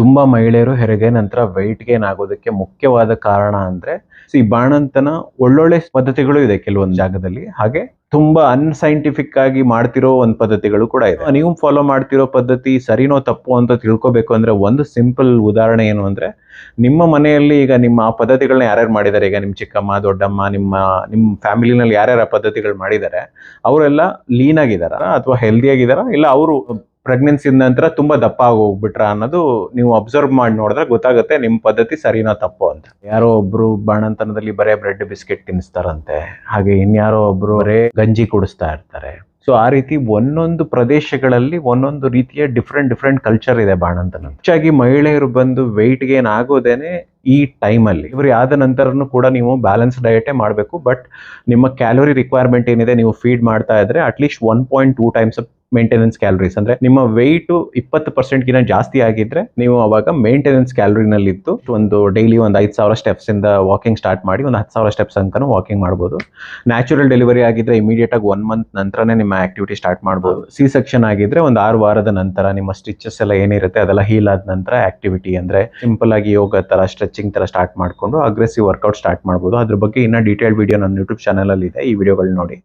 ತುಂಬಾ ಮಹಿಳೆಯರು ಹೆರಿಗೆ ನಂತರ weight gain ಆಗೋದಕ್ಕೆ ಮುಖ್ಯವಾದ ಕಾರಣ ಅಂದ್ರೆ ಬಾಣಂತನ ಒಳ್ಳೊಳ್ಳೆ ಪದ್ಧತಿಗಳು ಇದೆ ಕೆಲವೊಂದು ಜಾಗದಲ್ಲಿ. ಹಾಗೆ ತುಂಬಾ ಅನ್ಸೈಂಟಿಫಿಕ್ ಆಗಿ ಮಾಡ್ತಿರೋ ಒಂದು ಪದ್ಧತಿಗಳು ಕೂಡ ಇದೆ. ನೀವು ಫಾಲೋ ಮಾಡ್ತಿರೋ ಪದ್ಧತಿ ಸರಿನೋ ತಪ್ಪು ಅಂತ ತಿಳ್ಕೊಬೇಕು ಅಂದ್ರೆ ಒಂದು ಸಿಂಪಲ್ ಉದಾಹರಣೆ ಏನು ಅಂದ್ರೆ, ನಿಮ್ಮ ಮನೆಯಲ್ಲಿ ಈಗ ನಿಮ್ಮ ಆ ಪದ್ಧತಿಗಳನ್ನ ಯಾರ್ಯಾರು ಮಾಡಿದ್ದಾರೆ, ಈಗ ನಿಮ್ ಚಿಕ್ಕಮ್ಮ, ದೊಡ್ಡಮ್ಮ, ನಿಮ್ ಫ್ಯಾಮಿಲಿನಲ್ಲಿ ಯಾರ್ಯಾರು ಆ ಪದ್ಧತಿಗಳು ಮಾಡಿದ್ದಾರೆ ಅವರೆಲ್ಲ ಲೀನ್ ಆಗಿದಾರ ಅಥವಾ ಹೆಲ್ದಿ ಆಗಿದಾರ, ಇಲ್ಲ ಅವರು ಪ್ರೆಗ್ನೆನ್ಸಿ ನಂತರ ತುಂಬಾ ದಪ್ಪ ಆಗಿ ಹೋಗ್ಬಿಟ್ರ ಅನ್ನೋದು ನೀವು ಅಬ್ಸರ್ವ್ ಮಾಡಿ ನೋಡಿದ್ರೆ ಗೊತ್ತಾಗುತ್ತೆ ನಿಮ್ ಪದ್ಧತಿ ಸರಿನಾ ತಪ್ಪು ಅಂತ. ಯಾರೋ ಒಬ್ರು ಬಾಣಂತನದಲ್ಲಿ ಬರೇ ಬ್ರೆಡ್ ಬಿಸ್ಕೆಟ್ ತಿನ್ನಿಸ್ತಾರಂತೆ, ಹಾಗೆ ಇನ್ಯಾರೋ ಒಬ್ರು ಬರೇ ಗಂಜಿ ಕುಡಿಸ್ತಾ ಇರ್ತಾರೆ. ಸೊ ಆ ರೀತಿ ಒಂದೊಂದು ಪ್ರದೇಶಗಳಲ್ಲಿ ಒಂದೊಂದು ರೀತಿಯ ಡಿಫ್ರೆಂಟ್ ಕಲ್ಚರ್ ಇದೆ ಬಾಣಂತನ. ಹೆಚ್ಚಾಗಿ ಮಹಿಳೆಯರು ಬಂದು weight gain ಆಗೋದೇನೆ ಈ ಟೈಮಲ್ಲಿ. ಇವ್ರು ಆದ ನಂತರನು ಕೂಡ ನೀವು ಬ್ಯಾಲೆನ್ಸ್ ಡಯಟೇ ಮಾಡಬೇಕು. ಬಟ್ ನಿಮ್ಮ ಕ್ಯಾಲೋರಿ ರಿಕ್ವೈರ್ಮೆಂಟ್ ಏನಿದೆ ನೀವು ಫೀಡ್ ಮಾಡ್ತಾ ಇದ್ರೆ ಅಟ್ಲೀಸ್ಟ್ 1.2 ಟೈಮ್ಸ್ ಮೇಂಟೆನೆನ್ಸ್ ಕ್ಯಾಲರೀಸ್, ಅಂದ್ರೆ ನಿಮ್ಮ ವೆಯ್ಟ್ 20% ಗಿನ ಜಾಸ್ತಿ ಆಗಿದ್ರೆ ನೀವು ಅವಾಗ ಮೇಂಟೆನೆನ್ಸ್ ಕ್ಯಾಲರಿನಲ್ಲಿ ಇದ್ದು ಒಂದು ಡೈಲಿ ಒಂದು 5,000 ಸ್ಟೆಪ್ಸ್ ಇಂದ ವಾಕಿಂಗ್ ಸ್ಟಾರ್ಟ್ ಮಾಡಿ ಒಂದು 10,000 ಸ್ಟೆಪ್ಸ್ ತನಕ ವಾಕಿಂಗ್ ಮಾಡ್ಬೋದು. ನ್ಯಾಚುರಲ್ ಡೆಲಿವರಿ ಆಗಿದ್ರೆ ಇಮಿಡಿಯೇಟ್ ಆಗಿ 1 ಮಂತ್ ನಂತರನೇ ನಿಮ್ಮ ಆಕ್ಟಿವಿಟಿ ಸ್ಟಾರ್ಟ್ ಮಾಡ್ಬೋದು. ಸಿ ಸೆಕ್ಷನ್ ಆಗಿದ್ರೆ ಒಂದು 6 ವಾರದ ನಂತರ ನಿಮ್ಮ ಸ್ಟಿಚಸ್ ಎಲ್ಲ ಏನಿರುತ್ತೆ ಅದೆಲ್ಲ ಹೀಲ್ ಆದ ನಂತರ ಆಕ್ಟಿವಿಟಿ ಅಂದ್ರೆ ಸಿಂಪಲ್ ಆಗಿ ಯೋಗ ತರ, ಸ್ಟ್ರೆಚಿಂಗ್ ತರ ಸ್ಟಾರ್ಟ್ ಮಾಡ್ಕೊಂಡು ಅಗ್ರೆಸಿವ್ ವರ್ಕೌಟ್ ಸ್ಟಾರ್ಟ್ ಮಾಡ್ಬೋದು. ಅದ್ರ ಬಗ್ಗೆ ಇನ್ನ ಡೀಟೇಲ್ ವಿಡಿಯೋ ನನ್ನ ಯೂಟ್ಯೂಬ್ ಚಾನಲ್ ಅಲ್ಲಿ ಇದೆ, ಈ ವಿಡಿಯೋಗಳು ನೋಡಿ.